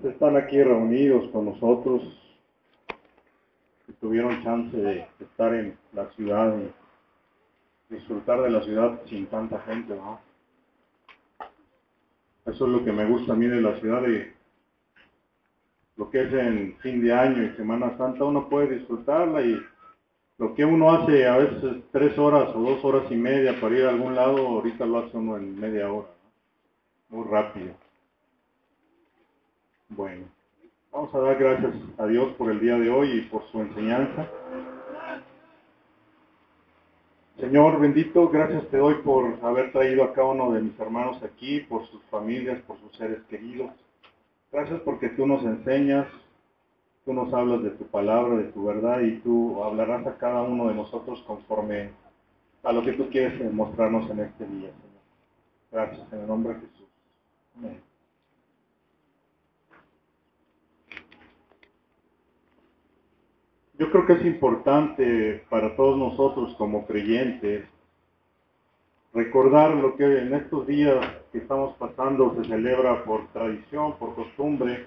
Están aquí reunidos con nosotros, que tuvieron chance de estar en la ciudad y disfrutar de la ciudad sin tanta gente, ¿no? Eso es lo que me gusta a mí de la ciudad, de lo que es en fin de año y Semana Santa. Uno puede disfrutarla, y lo que uno hace a veces 3 horas o 2 horas y media para ir a algún lado, ahorita lo hace uno en media hora, ¿no? Muy rápido. Bueno, vamos a dar gracias a Dios por el día de hoy y por su enseñanza. Señor bendito, gracias te doy por haber traído a cada uno de mis hermanos aquí, por sus familias, por sus seres queridos. Gracias porque tú nos enseñas, tú nos hablas de tu palabra, de tu verdad, y tú hablarás a cada uno de nosotros conforme a lo que tú quieres mostrarnos en este día, Señor. Gracias, en el nombre de Jesús. Amén. Yo creo que es importante para todos nosotros como creyentes recordar lo que en estos días que estamos pasando se celebra por tradición, por costumbre.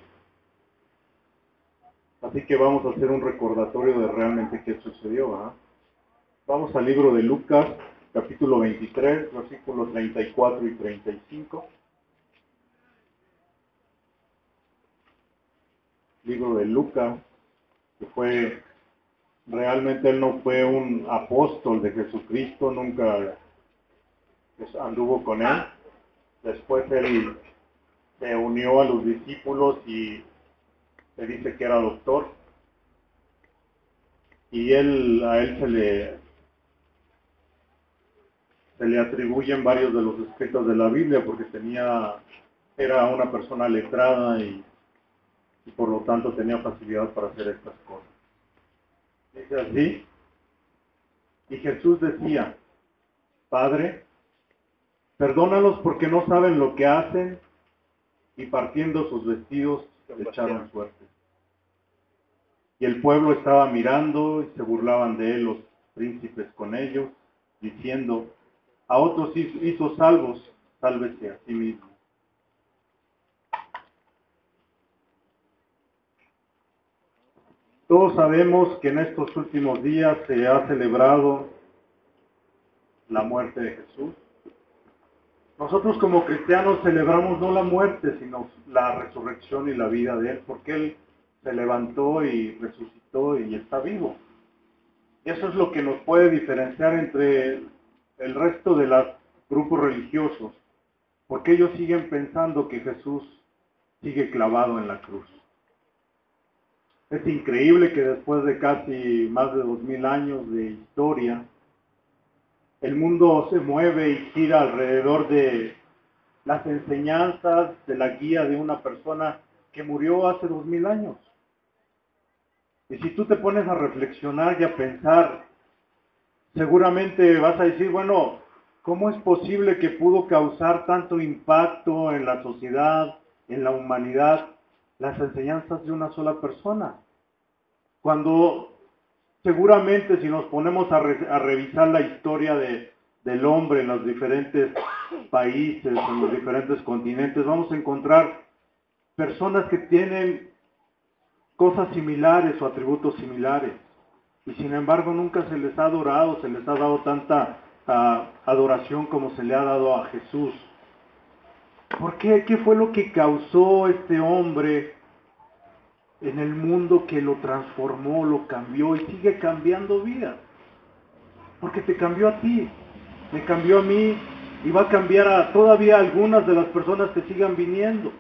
Así que vamos a hacer un recordatorio de realmente qué sucedió, ¿eh? Vamos al libro de Lucas, capítulo 23, versículos 34 y 35. Libro de Lucas, que realmente él no fue un apóstol de Jesucristo, nunca anduvo con él. Después él se unió a los discípulos y se dice que era doctor. Y a él se le atribuyen varios de los escritos de la Biblia porque era una persona letrada y por lo tanto tenía facilidad para hacer estas cosas. Dice así: y Jesús decía, Padre, perdónalos porque no saben lo que hacen, y partiendo sus vestidos le echaron suerte. Y el pueblo estaba mirando y se burlaban de él los príncipes con ellos, diciendo, a otros hizo salvos, sálvese a sí mismo. Todos sabemos que en estos últimos días se ha celebrado la muerte de Jesús. Nosotros como cristianos celebramos no la muerte, sino la resurrección y la vida de Él, porque Él se levantó y resucitó y está vivo. Y eso es lo que nos puede diferenciar entre el resto de los grupos religiosos, porque ellos siguen pensando que Jesús sigue clavado en la cruz. Es increíble que después de casi más de 2000 años de historia, el mundo se mueve y gira alrededor de las enseñanzas, de la guía de una persona que murió hace 2000 años. Y si tú te pones a reflexionar y a pensar, seguramente vas a decir, bueno, ¿cómo es posible que pudo causar tanto impacto en la sociedad, en la humanidad, las enseñanzas de una sola persona? Cuando seguramente si nos ponemos a revisar la historia del hombre en los diferentes países, en los diferentes continentes, vamos a encontrar personas que tienen cosas similares o atributos similares. Y sin embargo nunca se les ha adorado, se les ha dado tanta adoración como se le ha dado a Jesús. ¿Por qué? ¿Qué fue lo que causó este hombre en el mundo que lo transformó, lo cambió y sigue cambiando vidas? Porque te cambió a ti, me cambió a mí y va a cambiar a todavía algunas de las personas que sigan viniendo.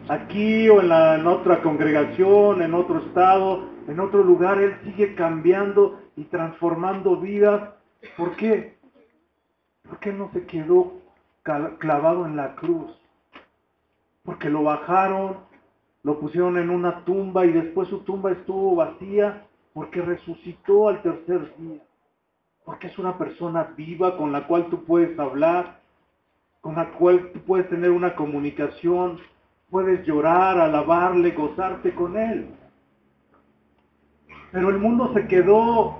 Aquí o en otra congregación, en otro estado, en otro lugar, Él sigue cambiando y transformando vidas. ¿Por qué? Porque no se quedó clavado en la cruz. Porque lo bajaron, lo pusieron en una tumba y después su tumba estuvo vacía porque resucitó al tercer día. Porque es una persona viva con la cual tú puedes hablar, con la cual tú puedes tener una comunicación, puedes llorar, alabarle, gozarte con Él. Pero el mundo se quedó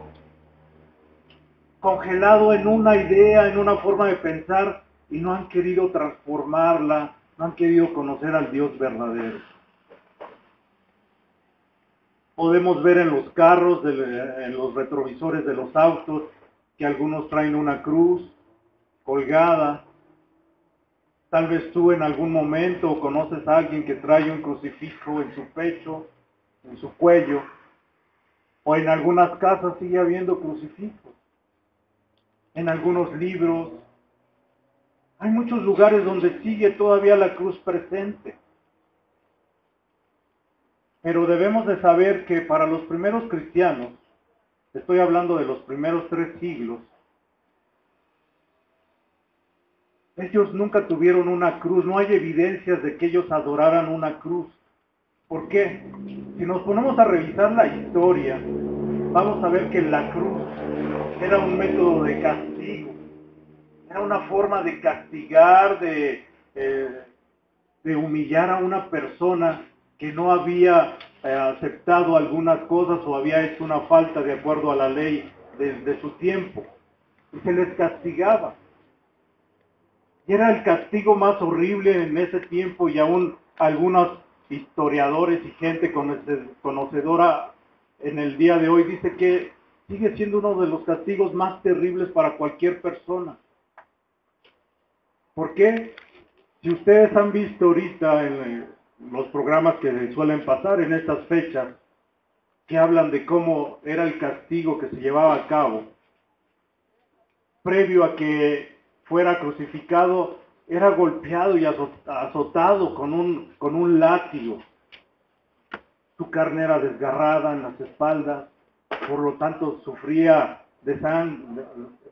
congelado en una idea, en una forma de pensar, y no han querido transformarla, no han querido conocer al Dios verdadero. Podemos ver en los carros, en los retrovisores de los autos, que algunos traen una cruz colgada. Tal vez tú en algún momento conoces a alguien que trae un crucifijo en su pecho, en su cuello, o en algunas casas sigue habiendo crucifijos. En algunos libros, hay muchos lugares donde sigue todavía la cruz presente. Pero debemos de saber que para los primeros cristianos, estoy hablando de los primeros 3 siglos, ellos nunca tuvieron una cruz, no hay evidencias de que ellos adoraran una cruz. ¿Por qué? Si nos ponemos a revisar la historia, vamos a ver que la cruz era un método de castigo, era una forma de castigar, de humillar a una persona que no había aceptado algunas cosas o había hecho una falta de acuerdo a la ley de su tiempo. Y se les castigaba. Y era el castigo más horrible en ese tiempo, y aún algunos historiadores y gente conocedora en el día de hoy dice que sigue siendo uno de los castigos más terribles para cualquier persona. ¿Por qué? Si ustedes han visto ahorita en los programas que suelen pasar en estas fechas, que hablan de cómo era el castigo que se llevaba a cabo, previo a que fuera crucificado, era golpeado y azotado con un látigo. Su carne era desgarrada en las espaldas, por lo tanto sufría de sangre,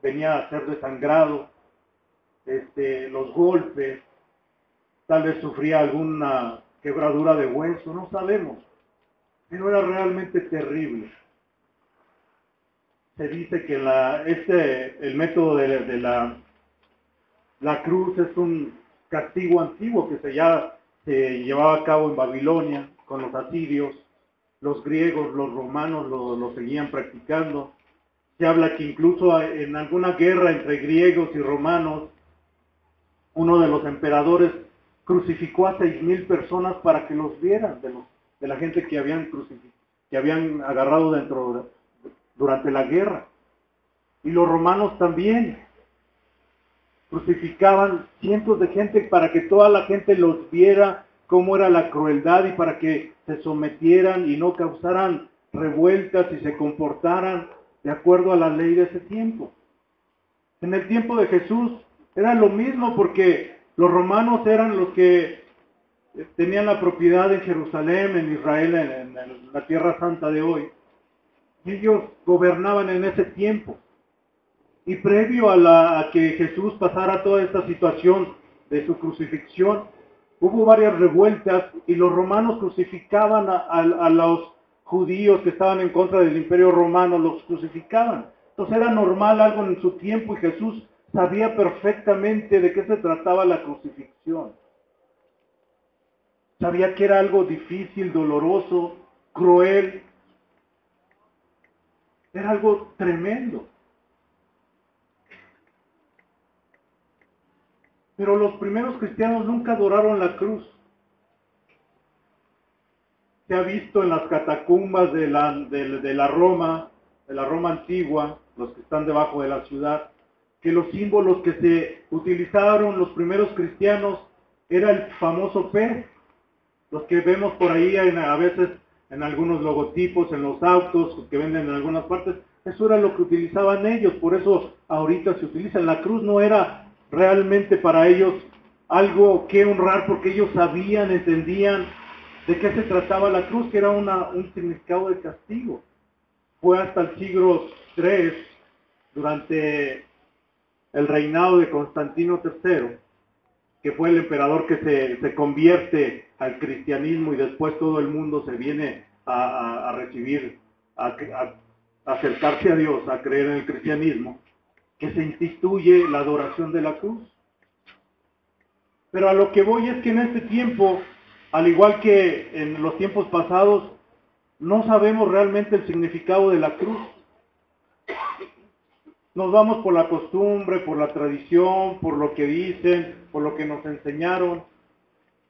venía a ser desangrado, los golpes, tal vez sufría alguna quebradura de hueso, no sabemos, pero era realmente terrible. Se dice que el método de la cruz es un castigo antiguo que se llevaba a cabo en Babilonia con los asirios, los griegos, los romanos lo seguían practicando. Se habla que incluso en alguna guerra entre griegos y romanos, uno de los emperadores crucificó a 6,000 personas para que los vieran, de la gente que habían agarrado durante la guerra. Y los romanos también crucificaban cientos de gente para que toda la gente los viera cómo era la crueldad, y para que se sometieran y no causaran revueltas y se comportaran de acuerdo a la ley de ese tiempo. En el tiempo de Jesús era lo mismo, porque los romanos eran los que tenían la propiedad en Jerusalén, en Israel, en la Tierra Santa de hoy. Y ellos gobernaban en ese tiempo. Y previo a que Jesús pasara toda esta situación de su crucifixión, hubo varias revueltas y los romanos crucificaban a los judíos que estaban en contra del imperio romano, los crucificaban. Entonces era normal algo en su tiempo, y Jesús sabía perfectamente de qué se trataba la crucifixión. Sabía que era algo difícil, doloroso, cruel. Era algo tremendo. Pero los primeros cristianos nunca adoraron la cruz. Se ha visto en las catacumbas de la Roma antigua, los que están debajo de la ciudad, que los símbolos que se utilizaron los primeros cristianos era el famoso pez, los que vemos por ahí a veces en algunos logotipos, en los autos que venden en algunas partes. Eso era lo que utilizaban ellos, por eso ahorita se utiliza. La cruz no era realmente para ellos algo que honrar, porque ellos sabían, entendían de qué se trataba la cruz, que era un significado de castigo. Fue hasta el siglo III, durante el reinado de Constantino III, que fue el emperador que se convierte al cristianismo, y después todo el mundo se viene a recibir, a acercarse a Dios, a creer en el cristianismo, que se instituye la adoración de la cruz. Pero a lo que voy es que en este tiempo, al igual que en los tiempos pasados, no sabemos realmente el significado de la cruz. Nos vamos por la costumbre, por la tradición, por lo que dicen, por lo que nos enseñaron,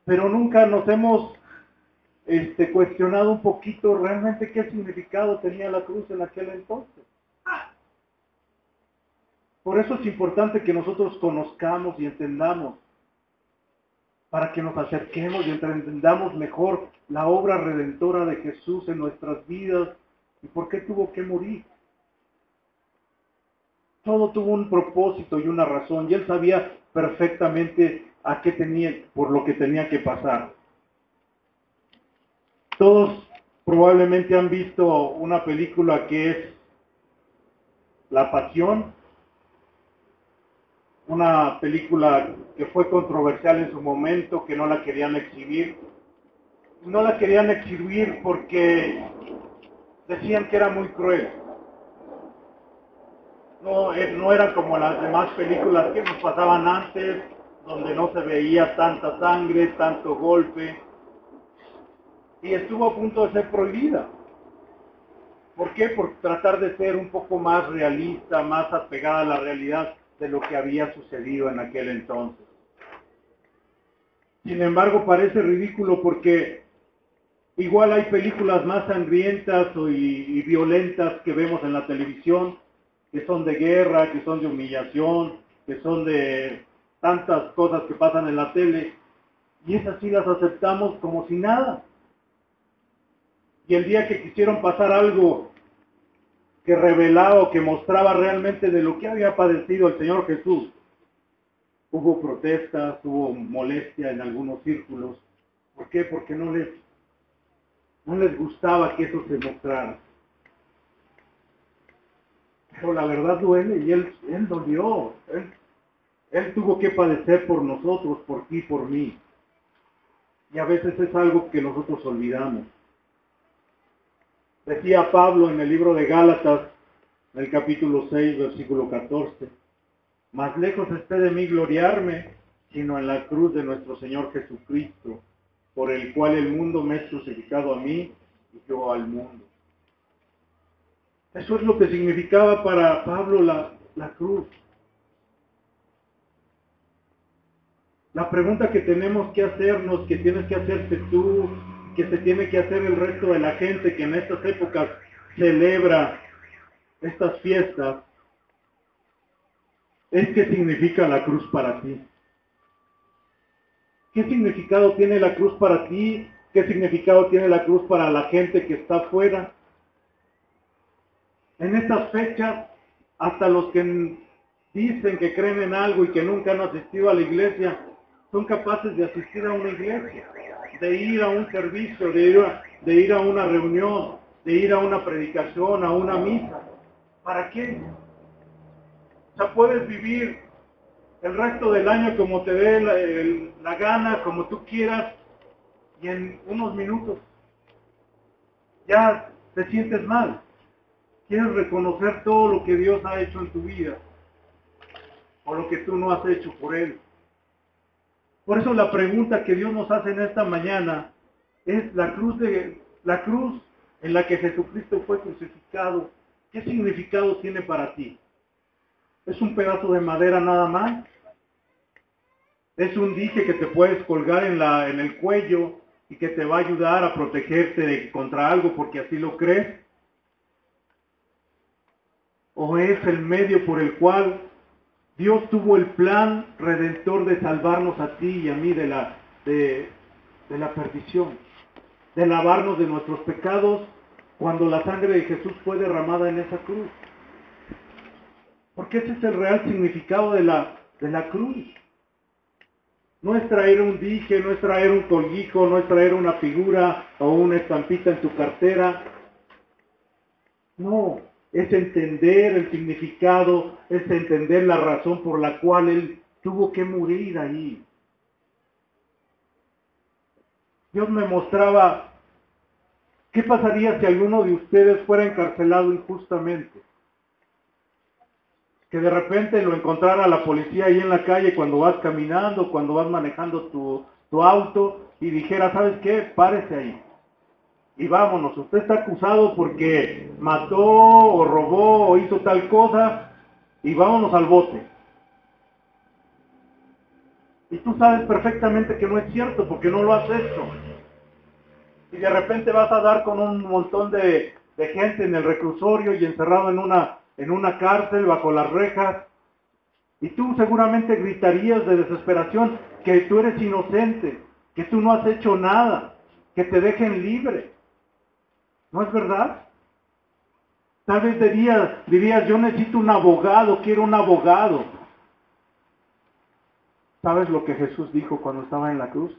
pero nunca nos hemos cuestionado un poquito realmente qué significado tenía la cruz en aquel entonces. Por eso es importante que nosotros conozcamos y entendamos, para que nos acerquemos y entendamos mejor la obra redentora de Jesús en nuestras vidas y por qué tuvo que morir. Todo tuvo un propósito y una razón, y él sabía perfectamente a qué tenía, por lo que tenía que pasar. Todos probablemente han visto una película que es La Pasión, una película que fue controversial en su momento, que no la querían exhibir. No la querían exhibir porque decían que era muy cruel. No era como las demás películas que nos pasaban antes, donde no se veía tanta sangre, tanto golpe, y estuvo a punto de ser prohibida. ¿Por qué? Por tratar de ser un poco más realista, más apegada a la realidad de lo que había sucedido en aquel entonces. Sin embargo, parece ridículo porque igual hay películas más sangrientas y violentas que vemos en la televisión, que son de guerra, que son de humillación, que son de tantas cosas que pasan en la tele, y esas sí las aceptamos como si nada. Y el día que quisieron pasar algo que revelaba o que mostraba realmente de lo que había padecido el Señor Jesús, hubo protestas, hubo molestia en algunos círculos. ¿Por qué? Porque no les gustaba que eso se mostrara. Pero la verdad duele y él dolió. Él tuvo que padecer por nosotros, por ti, por mí. Y a veces es algo que nosotros olvidamos. Decía Pablo en el libro de Gálatas, en el capítulo 6, versículo 14, más lejos esté de mí gloriarme, sino en la cruz de nuestro Señor Jesucristo, por el cual el mundo me es crucificado a mí y yo al mundo. Eso es lo que significaba para Pablo la cruz. La pregunta que tenemos que hacernos, que tienes que hacerte tú, que se tiene que hacer el resto de la gente que en estas épocas celebra estas fiestas, es qué significa la cruz para ti. ¿Qué significado tiene la cruz para ti? ¿Qué significado tiene la cruz para la gente que está afuera? En estas fechas, hasta los que dicen que creen en algo y que nunca han asistido a la iglesia, son capaces de asistir a una iglesia, de ir a un servicio, de ir a una reunión, de ir a una predicación, a una misa. ¿Para qué? O sea, puedes vivir el resto del año como te dé la gana, como tú quieras, y en unos minutos ya te sientes mal. Quieres reconocer todo lo que Dios ha hecho en tu vida, o lo que tú no has hecho por Él. Por eso la pregunta que Dios nos hace en esta mañana es la cruz en la que Jesucristo fue crucificado. ¿Qué significado tiene para ti? ¿Es un pedazo de madera nada más? ¿Es un dije que te puedes colgar en el cuello y que te va a ayudar a protegerte contra algo porque así lo crees? ¿O es el medio por el cual Dios tuvo el plan redentor de salvarnos a ti y a mí de la perdición, de lavarnos de nuestros pecados cuando la sangre de Jesús fue derramada en esa cruz? Porque ese es el real significado de la cruz. No es traer un dije, no es traer un colguijo, no es traer una figura o una estampita en tu cartera. No, es entender el significado, es entender la razón por la cual Él tuvo que morir ahí. Dios me mostraba qué pasaría si alguno de ustedes fuera encarcelado injustamente. Que de repente lo encontrara la policía ahí en la calle cuando vas caminando, cuando vas manejando tu auto y dijera, ¿sabes qué? Párese ahí. Y vámonos, usted está acusado porque mató o robó o hizo tal cosa y vámonos al bote. Y tú sabes perfectamente que no es cierto porque no lo has hecho. y de repente vas a dar con un montón de gente en el reclusorio y encerrado en una cárcel bajo las rejas. Y tú seguramente gritarías de desesperación que tú eres inocente, que tú no has hecho nada, que te dejen libre. ¿No es verdad? Tal vez dirías, yo necesito un abogado, quiero un abogado. ¿Sabes lo que Jesús dijo cuando estaba en la cruz?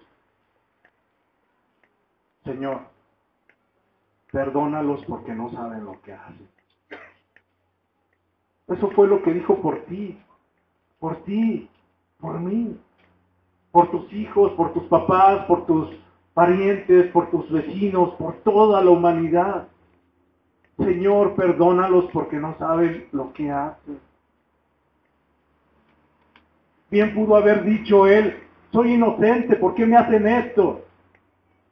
Señor, perdónalos porque no saben lo que hacen. Eso fue lo que dijo por ti, por mí, por tus hijos, por tus papás, por tus parientes, por tus vecinos, por toda la humanidad. Señor, perdónalos porque no saben lo que hacen. Bien pudo haber dicho él, soy inocente, ¿por qué me hacen esto?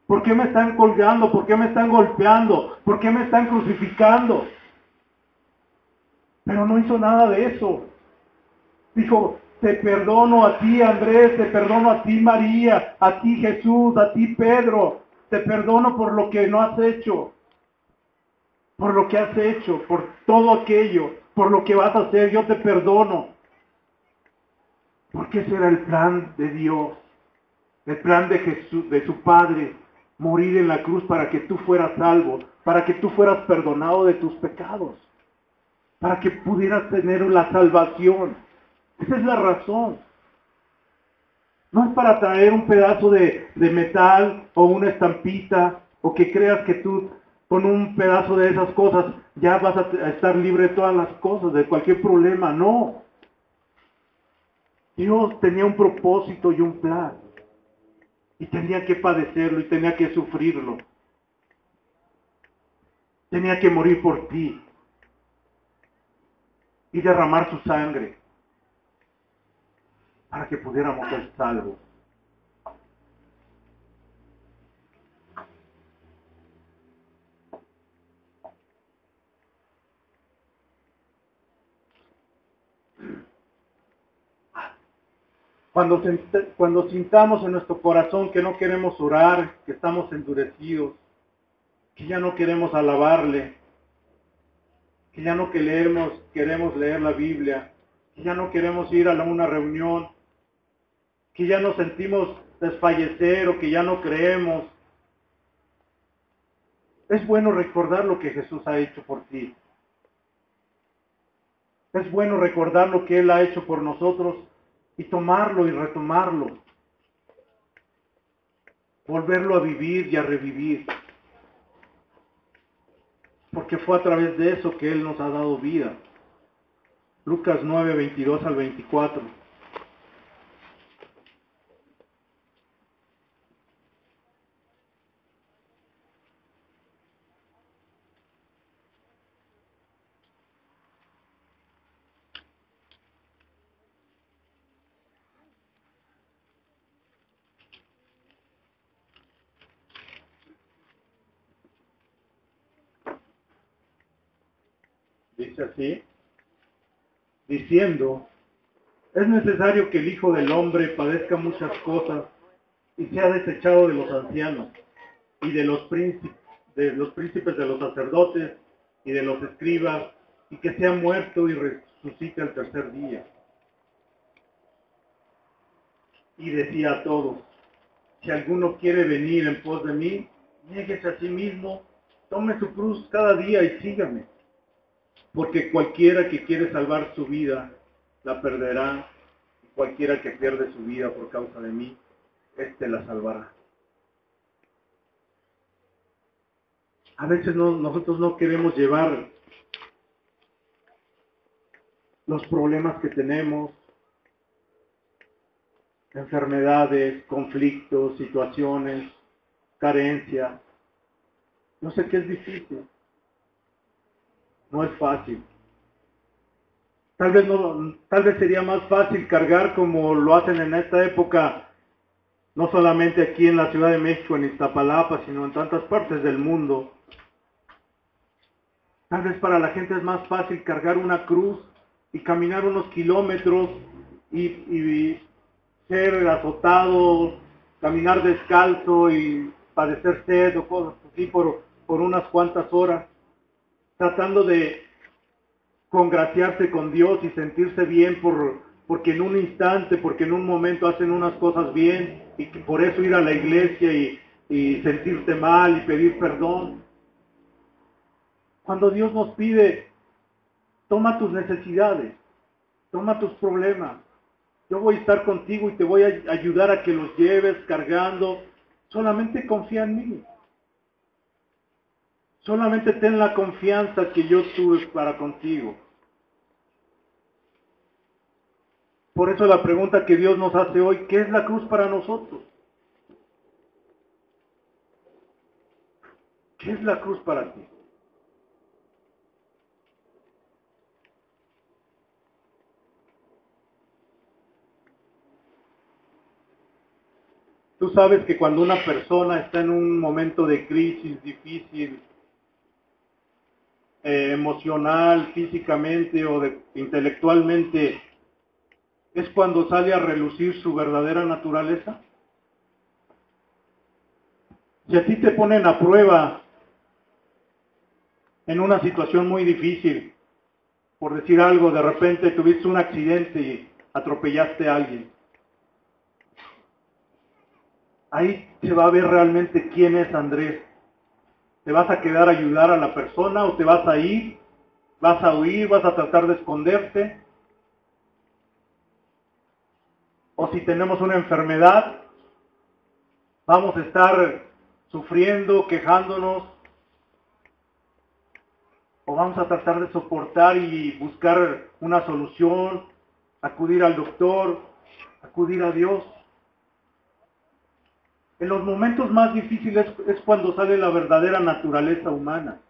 ¿Por qué me están colgando? ¿Por qué me están golpeando? ¿Por qué me están crucificando? Pero no hizo nada de eso. Dijo, te perdono a ti, Andrés, te perdono a ti, María, a ti, Jesús, a ti, Pedro. Te perdono por lo que no has hecho, por lo que has hecho, por todo aquello, por lo que vas a hacer, yo te perdono. Porque ese era el plan de Dios, el plan de Jesús, de su Padre, morir en la cruz para que tú fueras salvo, para que tú fueras perdonado de tus pecados, para que pudieras tener la salvación. Esa es la razón. No es para traer un pedazo de metal o una estampita o que creas que tú con un pedazo de esas cosas ya vas a estar libre de todas las cosas, de cualquier problema. No. Dios tenía un propósito y un plan. Y tenía que padecerlo y tenía que sufrirlo. Tenía que morir por ti. Y derramar su sangre para que pudiéramos ser salvos. Cuando sintamos en nuestro corazón que no queremos orar, que estamos endurecidos, que ya no queremos alabarle, que ya no queremos leer la Biblia, que ya no queremos ir a una reunión, que ya nos sentimos desfallecer o que ya no creemos, es bueno recordar lo que Jesús ha hecho por ti. Es bueno recordar lo que Él ha hecho por nosotros y tomarlo y retomarlo. Volverlo a vivir y a revivir. Porque fue a través de eso que Él nos ha dado vida. Lucas 9, 22 al 24. Dice así, diciendo, es necesario que el Hijo del Hombre padezca muchas cosas y sea desechado de los ancianos y de los príncipes de los sacerdotes y de los escribas, y que sea muerto y resucite al tercer día. Y decía a todos, si alguno quiere venir en pos de mí, niéguese a sí mismo, tome su cruz cada día y sígame. Porque cualquiera que quiere salvar su vida, la perderá, y cualquiera que pierde su vida por causa de mí, éste la salvará. A veces nosotros no queremos llevar los problemas que tenemos, enfermedades, conflictos, situaciones, carencias. Yo sé que es difícil, no es fácil. Tal vez sería más fácil cargar como lo hacen en esta época, no solamente aquí en la Ciudad de México, en Iztapalapa, sino en tantas partes del mundo. Tal vez para la gente es más fácil cargar una cruz y caminar unos kilómetros y ser azotado, caminar descalzo y padecer sed o cosas así por unas cuantas horas, tratando de congraciarse con Dios y sentirse bien porque en un instante, porque en un momento hacen unas cosas bien y por eso ir a la iglesia y sentirse mal y pedir perdón. Cuando Dios nos pide, toma tus necesidades, toma tus problemas. Yo voy a estar contigo y te voy a ayudar a que los lleves cargando. Solamente confía en mí. Solamente ten la confianza que yo tuve para contigo. Por eso la pregunta que Dios nos hace hoy, ¿qué es la cruz para nosotros? ¿Qué es la cruz para ti? Tú sabes que cuando una persona está en un momento de crisis difícil, emocional, físicamente o intelectualmente, es cuando sale a relucir su verdadera naturaleza. Si a ti te ponen a prueba en una situación muy difícil, por decir algo, de repente tuviste un accidente y atropellaste a alguien, ahí se va a ver realmente quién es Andrés. ¿Te vas a quedar a ayudar a la persona o te vas a ir? ¿Vas a huir? ¿Vas a tratar de esconderte? O si tenemos una enfermedad, vamos a estar sufriendo, quejándonos, o vamos a tratar de soportar y buscar una solución, acudir al doctor, acudir a Dios. En los momentos más difíciles es cuando sale la verdadera naturaleza humana.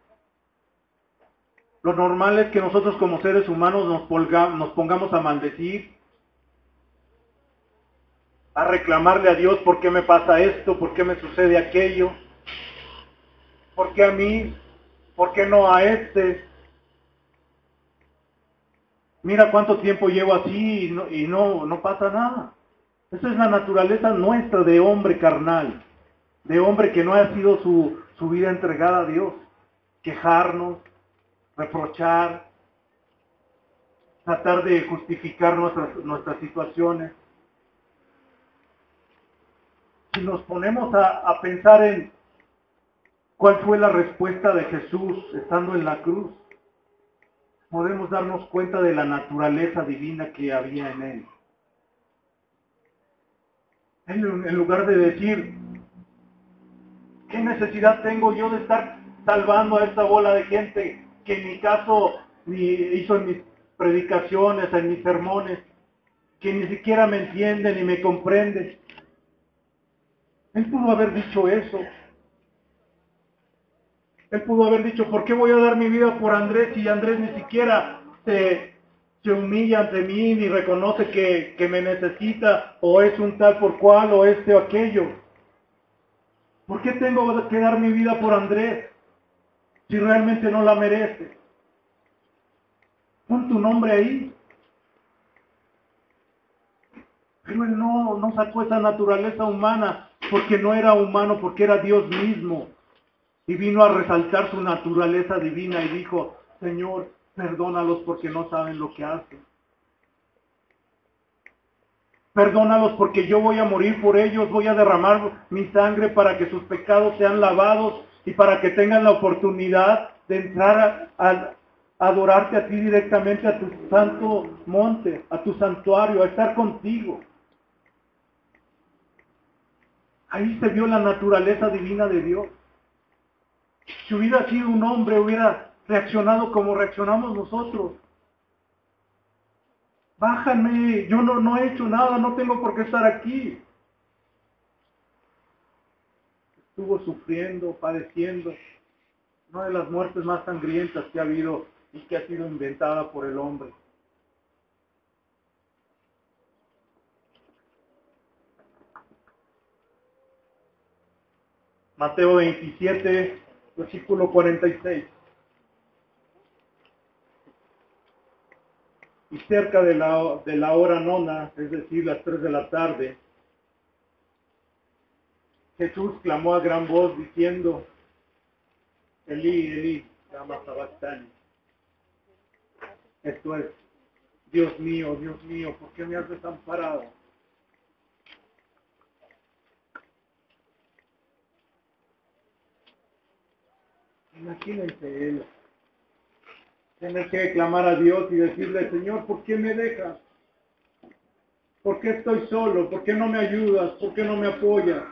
Lo normal es que nosotros como seres humanos nos pongamos a maldecir, a reclamarle a Dios por qué me pasa esto, por qué me sucede aquello, por qué a mí, por qué no a este. Mira cuánto tiempo llevo así y no pasa nada. Esa es la naturaleza nuestra de hombre carnal, de hombre que no ha sido su vida entregada a Dios. Quejarnos, reprochar, tratar de justificar nuestras situaciones. Si nos ponemos a pensar en cuál fue la respuesta de Jesús estando en la cruz, podemos darnos cuenta de la naturaleza divina que había en él. En lugar de decir, ¿qué necesidad tengo yo de estar salvando a esta bola de gente que en mi caso ni hizo en mis predicaciones, en mis sermones, que ni siquiera me entiende ni me comprende? Él pudo haber dicho eso. Él pudo haber dicho, ¿por qué voy a dar mi vida por Andrés si Andrés ni siquiera se humilla ante mí ni reconoce que me necesita o es un tal por cual o este o aquello? ¿Por qué tengo que dar mi vida por Andrés si realmente no la merece? Pon tu nombre ahí. Pero él no sacó esa naturaleza humana porque no era humano, porque era Dios mismo. Y vino a resaltar su naturaleza divina y dijo, Señor, perdónalos porque no saben lo que hacen. Perdónalos porque yo voy a morir por ellos, voy a derramar mi sangre para que sus pecados sean lavados y para que tengan la oportunidad de entrar a adorarte a ti directamente, a tu santo monte, a tu santuario, a estar contigo. Ahí se vio la naturaleza divina de Dios. Si hubiera sido un hombre, hubiera reaccionado como reaccionamos nosotros. Bájame, yo no he hecho nada, no tengo por qué estar aquí. Estuvo sufriendo, padeciendo, una de las muertes más sangrientas que ha habido y que ha sido inventada por el hombre. Mateo 27, versículo 46. Y cerca de la hora nona, es decir, las 3 de la tarde, Jesús clamó a gran voz diciendo, Elí, Elí, lama sabactani. Esto es, Dios mío, ¿por qué me has desamparado? Imagínense él tener que clamar a Dios y decirle, Señor, ¿por qué me dejas? ¿Por qué estoy solo? ¿Por qué no me ayudas? ¿Por qué no me apoyas?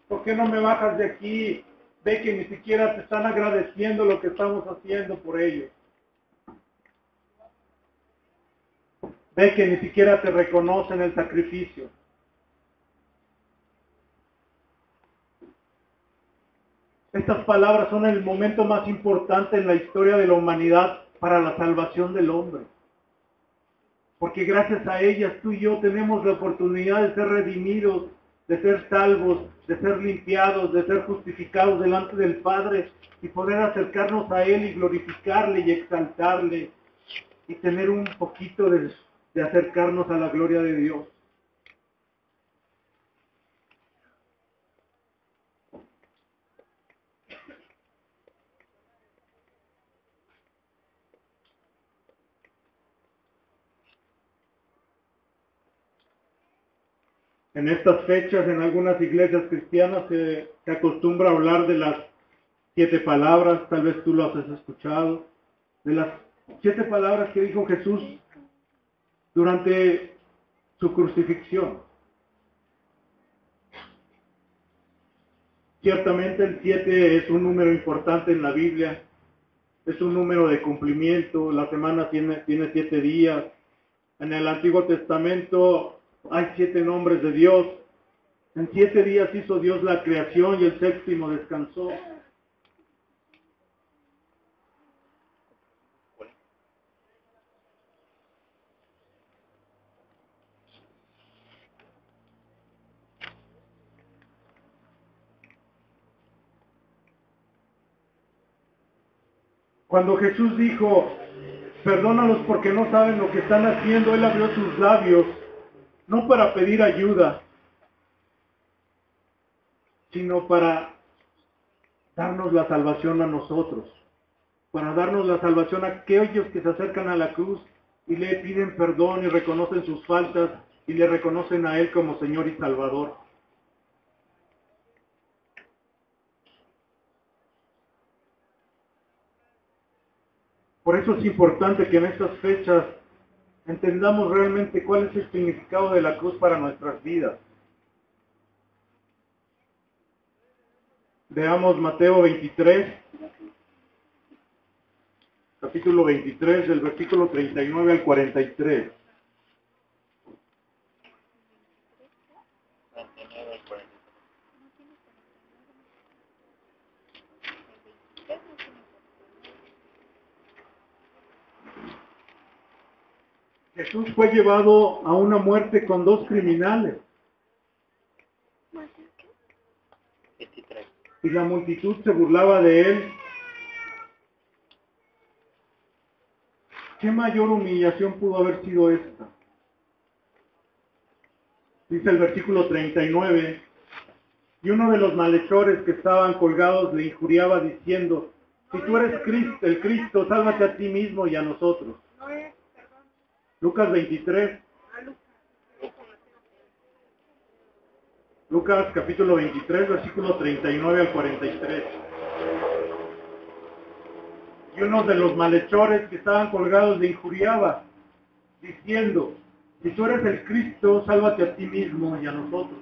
¿Por qué no me bajas de aquí? Ve que ni siquiera te están agradeciendo lo que estamos haciendo por ellos. Ve que ni siquiera te reconocen el sacrificio. Estas palabras son el momento más importante en la historia de la humanidad para la salvación del hombre. Porque gracias a ellas tú y yo tenemos la oportunidad de ser redimidos, de ser salvos, de ser limpiados, de ser justificados delante del Padre y poder acercarnos a Él y glorificarle y exaltarle y tener un poquito de acercarnos a la gloria de Dios. En estas fechas, en algunas iglesias cristianas, se acostumbra a hablar de las 7 palabras, tal vez tú lo has escuchado, de las 7 palabras que dijo Jesús durante su crucifixión. Ciertamente el 7 es un número importante en la Biblia, es un número de cumplimiento, la semana tiene 7 días, en el Antiguo Testamento hay 7 nombres de Dios, en 7 días hizo Dios la creación y el séptimo descansó. Cuando Jesús dijo, perdónalos porque no saben lo que están haciendo, Él abrió sus labios, no para pedir ayuda, sino para darnos la salvación a nosotros, para darnos la salvación a aquellos que se acercan a la cruz y le piden perdón y reconocen sus faltas y le reconocen a Él como Señor y Salvador. Por eso es importante que en estas fechas entendamos realmente cuál es el significado de la cruz para nuestras vidas. Veamos Mateo 23, capítulo 23, del versículo 39 al 43. Jesús fue llevado a una muerte con 2 criminales. Y la multitud se burlaba de él. ¿Qué mayor humillación pudo haber sido esta? Dice el versículo 39, y uno de los malhechores que estaban colgados le injuriaba diciendo, si tú eres Cristo, el Cristo, sálvate a ti mismo y a nosotros. Lucas 23. Lucas capítulo 23, versículo 39 al 43. Y uno de los malhechores que estaban colgados le injuriaba, diciendo, si tú eres el Cristo, sálvate a ti mismo y a nosotros.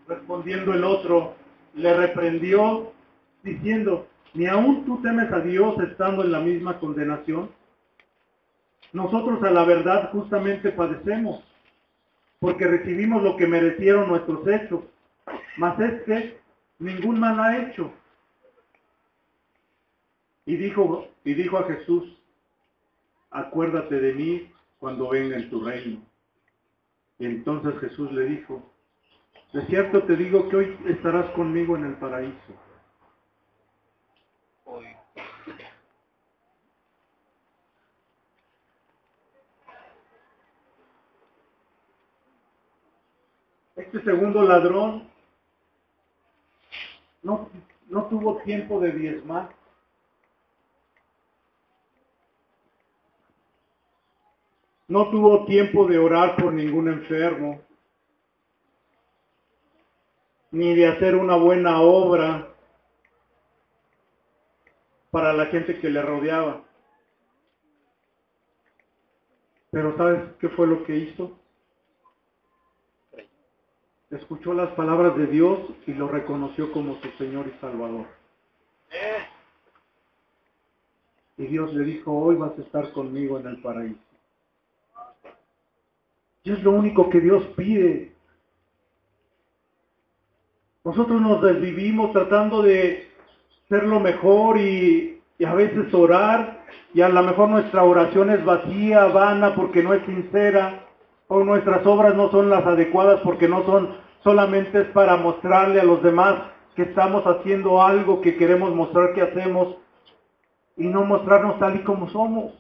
Respondiendo el otro, le reprendió, diciendo, ¿ni aún tú temes a Dios estando en la misma condenación? Nosotros a la verdad justamente padecemos, porque recibimos lo que merecieron nuestros hechos, mas ningún mal ha hecho. Y dijo a Jesús, acuérdate de mí cuando venga en tu reino. Y entonces Jesús le dijo, de cierto te digo que hoy estarás conmigo en el paraíso. Este segundo ladrón No, no tuvo tiempo de diezmar. No tuvo tiempo de orar por ningún enfermo, ni de hacer una buena obra para la gente que le rodeaba. Pero ¿sabes qué fue lo que hizo? Escuchó las palabras de Dios y lo reconoció como su Señor y Salvador. Y Dios le dijo, hoy vas a estar conmigo en el paraíso. Y es lo único que Dios pide. Nosotros nos desvivimos tratando de ser lo mejor y a veces orar, y a lo mejor nuestra oración es vacía, vana, porque no es sincera, o nuestras obras no son las adecuadas porque no son, solamente es para mostrarle a los demás que estamos haciendo algo que queremos mostrar que hacemos, y no mostrarnos tal y como somos.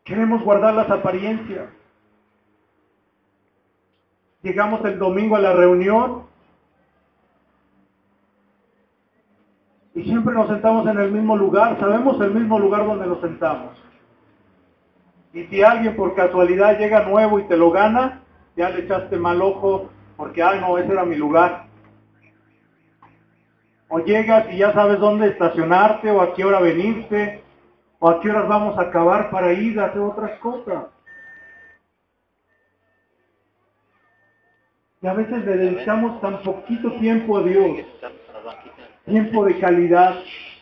Queremos guardar las apariencias. Llegamos el domingo a la reunión y siempre nos sentamos en el mismo lugar, sabemos el mismo lugar donde nos sentamos. Y si alguien por casualidad llega nuevo y te lo gana, ya le echaste mal ojo porque, ay no, ese era mi lugar. O llegas y ya sabes dónde estacionarte o a qué hora venirte o a qué horas vamos a acabar para ir a hacer otras cosas. Y a veces le dedicamos tan poquito tiempo a Dios, tiempo de calidad,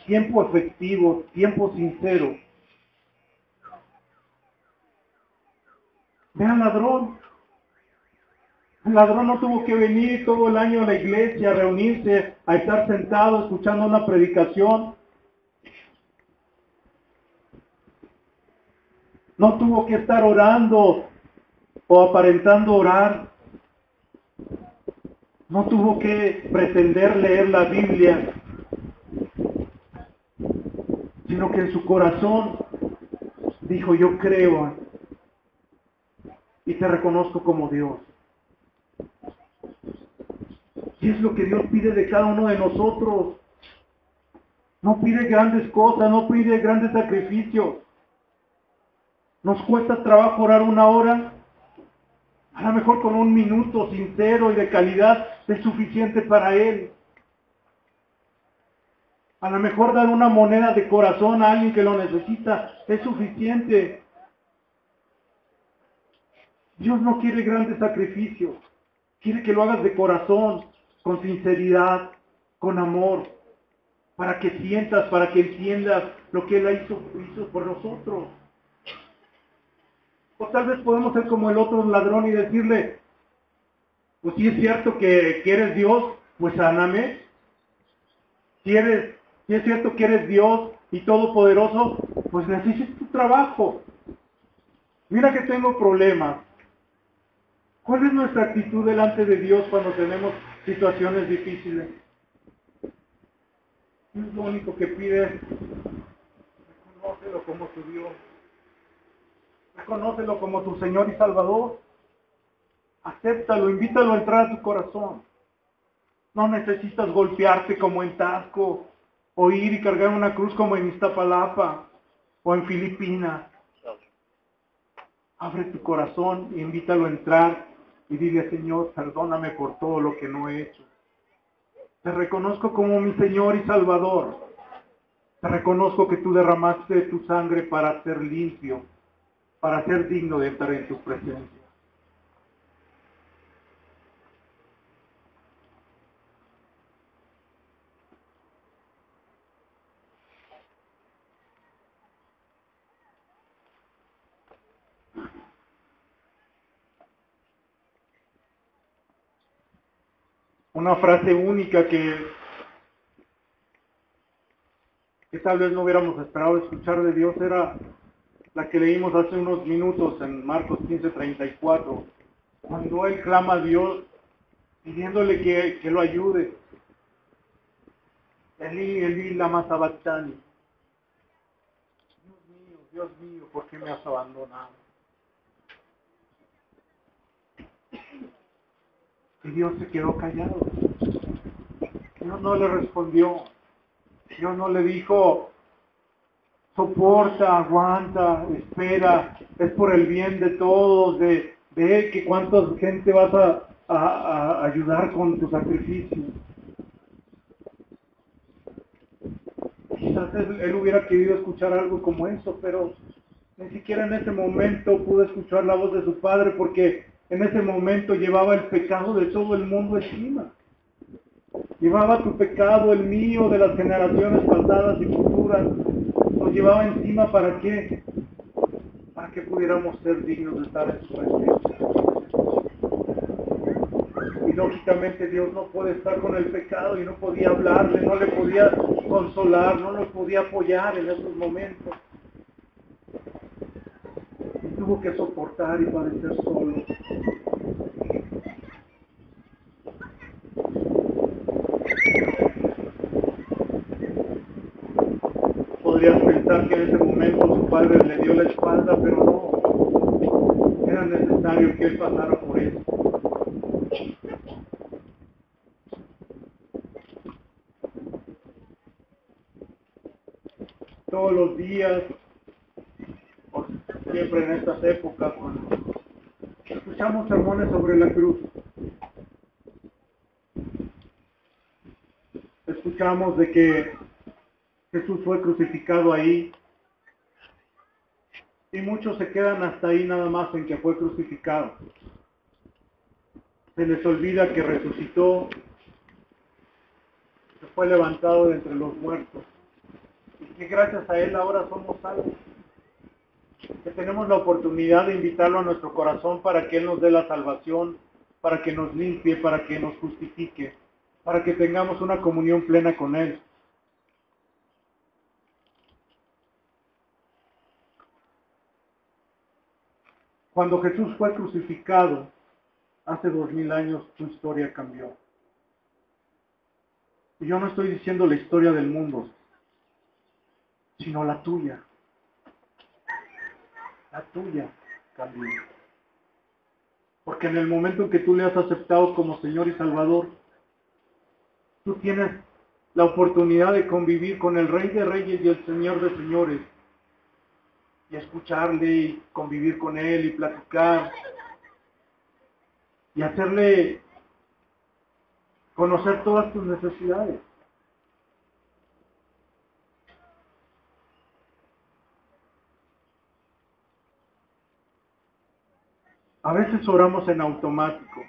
tiempo efectivo, tiempo sincero. Ve al ladrón. El ladrón no tuvo que venir todo el año a la iglesia, a reunirse, a estar sentado escuchando una predicación. No tuvo que estar orando o aparentando orar. No tuvo que pretender leer la Biblia, sino que en su corazón dijo, yo creo y te reconozco como Dios. Y es lo que Dios pide de cada uno de nosotros. No pide grandes cosas, no pide grandes sacrificios. Nos cuesta trabajo orar una hora. A lo mejor con un minuto sincero y de calidad es suficiente para Él. A lo mejor dar una moneda de corazón a alguien que lo necesita es suficiente. Dios no quiere grandes sacrificios. Quiere que lo hagas de corazón, con sinceridad, con amor, para que sientas, para que entiendas lo que Él hizo por nosotros. O tal vez podemos ser como el otro ladrón y decirle, pues si es cierto que eres Dios, pues sáname. Si es cierto que eres Dios y todopoderoso, pues necesito tu trabajo. Mira que tengo problemas. ¿Cuál es nuestra actitud delante de Dios cuando tenemos situaciones difíciles? Es lo único que pide, reconócelo como tu Dios. Reconócelo como tu Señor y Salvador. Acéptalo, invítalo a entrar a tu corazón. No necesitas golpearte como en Tasco, o ir y cargar una cruz como en Iztapalapa, o en Filipinas. Abre tu corazón e invítalo a entrar y dile, Señor, perdóname por todo lo que no he hecho. Te reconozco como mi Señor y Salvador. Te reconozco que tú derramaste tu sangre para ser limpio, para ser digno de estar en tu presencia. Una frase única que tal vez no hubiéramos esperado escuchar de Dios era la que leímos hace unos minutos en Marcos 15:34, cuando Él clama a Dios pidiéndole que lo ayude. Elí, Elí, lama sabactani. Dios mío, ¿por qué me has abandonado? Y Dios se quedó callado. Dios no le respondió. Dios no le dijo, soporta, aguanta, espera, es por el bien de todos, de que cuánta gente vas a ayudar con tu sacrificio. Quizás él hubiera querido escuchar algo como eso, pero ni siquiera en ese momento pudo escuchar la voz de su padre, porque en ese momento llevaba el pecado de todo el mundo encima. Llevaba tu pecado, el mío, de las generaciones pasadas y futuras. Lo llevaba encima, ¿para qué? Para que pudiéramos ser dignos de estar en su presencia. Y lógicamente Dios no puede estar con el pecado y no podía hablarle, no le podía consolar, no lo podía apoyar en esos momentos. Y tuvo que soportar y padecer solo. Podrías pensar que en ese momento su padre le dio la espalda, pero no. Era necesario que él pasara por eso. Todos los días, o siempre en estas épocas, cuando escuchamos sermones sobre la cruz, escuchamos de que Jesús fue crucificado ahí, y muchos se quedan hasta ahí nada más en que fue crucificado. Se les olvida que resucitó, que fue levantado de entre los muertos, y que gracias a Él ahora somos salvos. Que tenemos la oportunidad de invitarlo a nuestro corazón para que Él nos dé la salvación, para que nos limpie, para que nos justifique, para que tengamos una comunión plena con Él. Cuando Jesús fue crucificado, hace 2000 años, tu historia cambió. Y yo no estoy diciendo la historia del mundo, sino la tuya. La tuya cambió. Porque en el momento en que tú le has aceptado como Señor y Salvador, tú tienes la oportunidad de convivir con el Rey de Reyes y el Señor de Señores, y escucharle y convivir con Él y platicar, y hacerle conocer todas tus necesidades. A veces oramos en automático.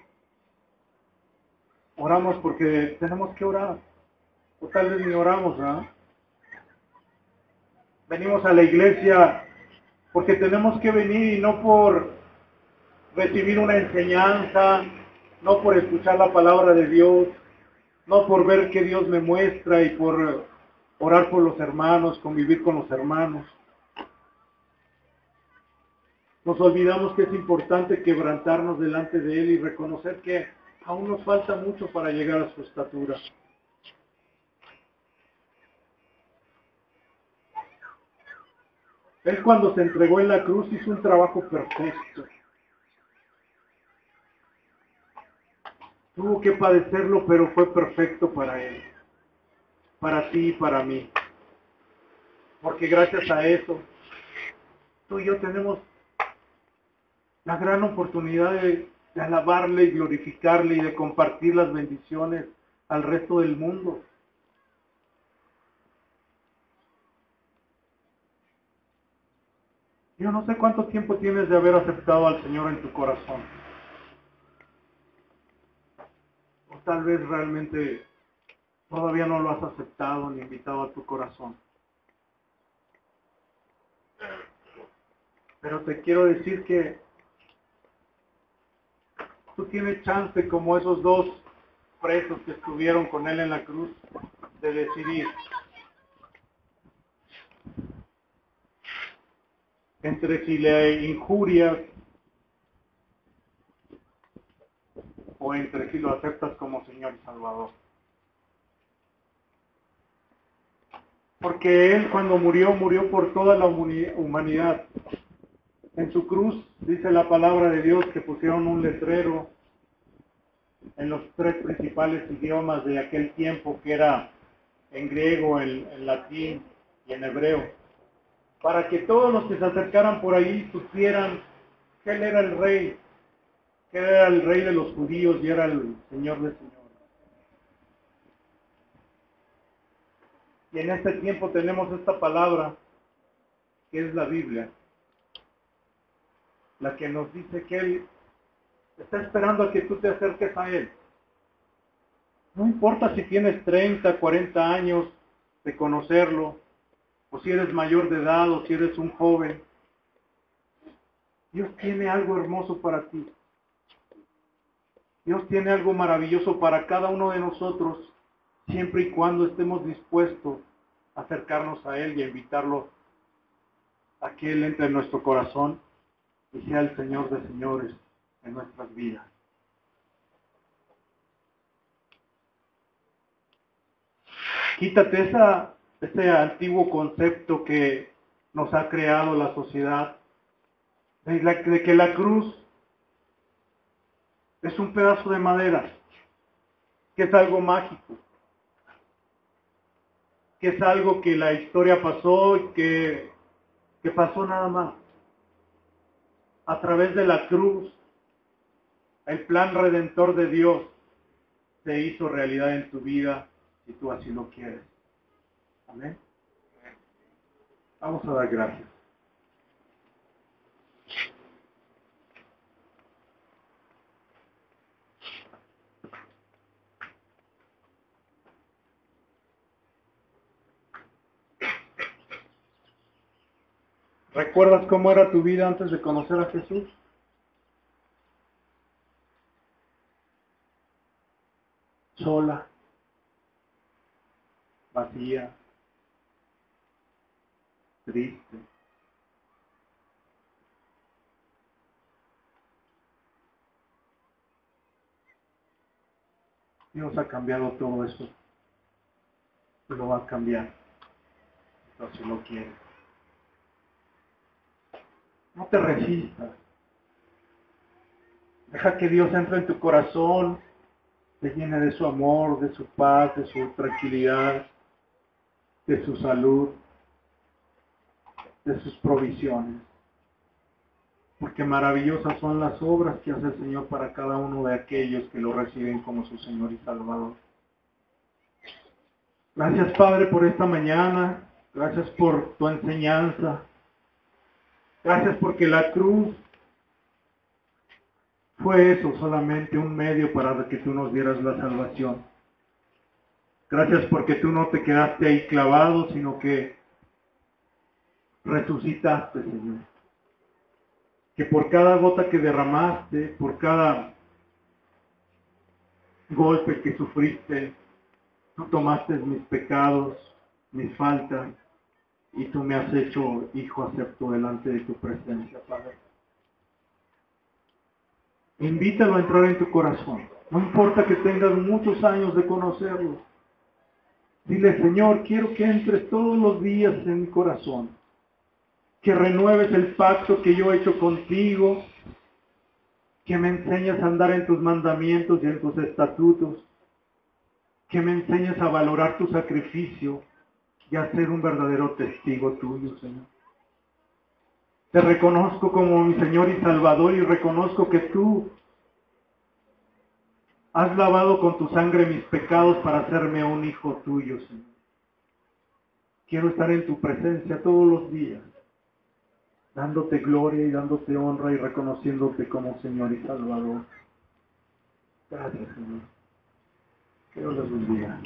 Oramos porque tenemos que orar. O tal vez ni oramos, ¿verdad? Venimos a la iglesia porque tenemos que venir y no por recibir una enseñanza, no por escuchar la palabra de Dios, no por ver que Dios me muestra y por orar por los hermanos, convivir con los hermanos. Nos olvidamos que es importante quebrantarnos delante de Él y reconocer que aún nos falta mucho para llegar a su estatura. Él cuando se entregó en la cruz hizo un trabajo perfecto. Tuvo que padecerlo, pero fue perfecto para Él, para ti y para mí. Porque gracias a eso, tú y yo tenemos la gran oportunidad de alabarle y glorificarle y de compartir las bendiciones al resto del mundo. Yo no sé cuánto tiempo tienes de haber aceptado al Señor en tu corazón. O tal vez realmente todavía no lo has aceptado ni invitado a tu corazón. Pero te quiero decir que tú tienes chance, como esos dos presos que estuvieron con Él en la cruz, de decidir entre si le injurias o entre si lo aceptas como Señor y Salvador. Porque Él cuando murió, murió por toda la humanidad. En su cruz dice la palabra de Dios que pusieron un letrero en los tres principales idiomas de aquel tiempo, que era en griego, en latín y en hebreo, para que todos los que se acercaran por ahí supieran que Él era el Rey, que era el Rey de los judíos y era el Señor de señores. Y en este tiempo tenemos esta palabra, que es la Biblia, la que nos dice que Él está esperando a que tú te acerques a Él. No importa si tienes 30, 40 años de conocerlo, o si eres mayor de edad, o si eres un joven. Dios tiene algo hermoso para ti. Dios tiene algo maravilloso para cada uno de nosotros, siempre y cuando estemos dispuestos a acercarnos a Él y a invitarlo a que Él entre en nuestro corazón y sea el Señor de señores en nuestras vidas. Quítate ese antiguo concepto que nos ha creado la sociedad, de que la cruz es un pedazo de madera, que es algo mágico, que es algo que la historia pasó y que pasó nada más. A través de la cruz, el plan redentor de Dios se hizo realidad en tu vida, si tú así lo quieres. Amén. Vamos a dar gracias. ¿Recuerdas cómo era tu vida antes de conocer a Jesús? Sola, vacía, triste. Dios ha cambiado todo eso y lo va a cambiar, si lo quiere. No te resistas. Deja que Dios entre en tu corazón, te llene de su amor, de su paz, de su tranquilidad, de su salud, de sus provisiones. Porque maravillosas son las obras que hace el Señor para cada uno de aquellos que lo reciben como su Señor y Salvador. Gracias, Padre, por esta mañana. Gracias por tu enseñanza. Gracias porque la cruz fue eso, solamente un medio para que tú nos dieras la salvación. Gracias porque tú no te quedaste ahí clavado, sino que resucitaste, Señor. Que por cada gota que derramaste, por cada golpe que sufriste, tú tomaste mis pecados, mis faltas, y tú me has hecho hijo acepto delante de tu presencia, Padre. Invítalo a entrar en tu corazón. No importa que tengas muchos años de conocerlo. Dile, Señor, quiero que entres todos los días en mi corazón. Que renueves el pacto que yo he hecho contigo. Que me enseñes a andar en tus mandamientos y en tus estatutos. Que me enseñes a valorar tu sacrificio y a ser un verdadero testigo tuyo, Señor. Te reconozco como mi Señor y Salvador y reconozco que tú has lavado con tu sangre mis pecados para hacerme un hijo tuyo, Señor. Quiero estar en tu presencia todos los días, dándote gloria y dándote honra y reconociéndote como Señor y Salvador. Gracias, Señor. Que Dios les bendiga.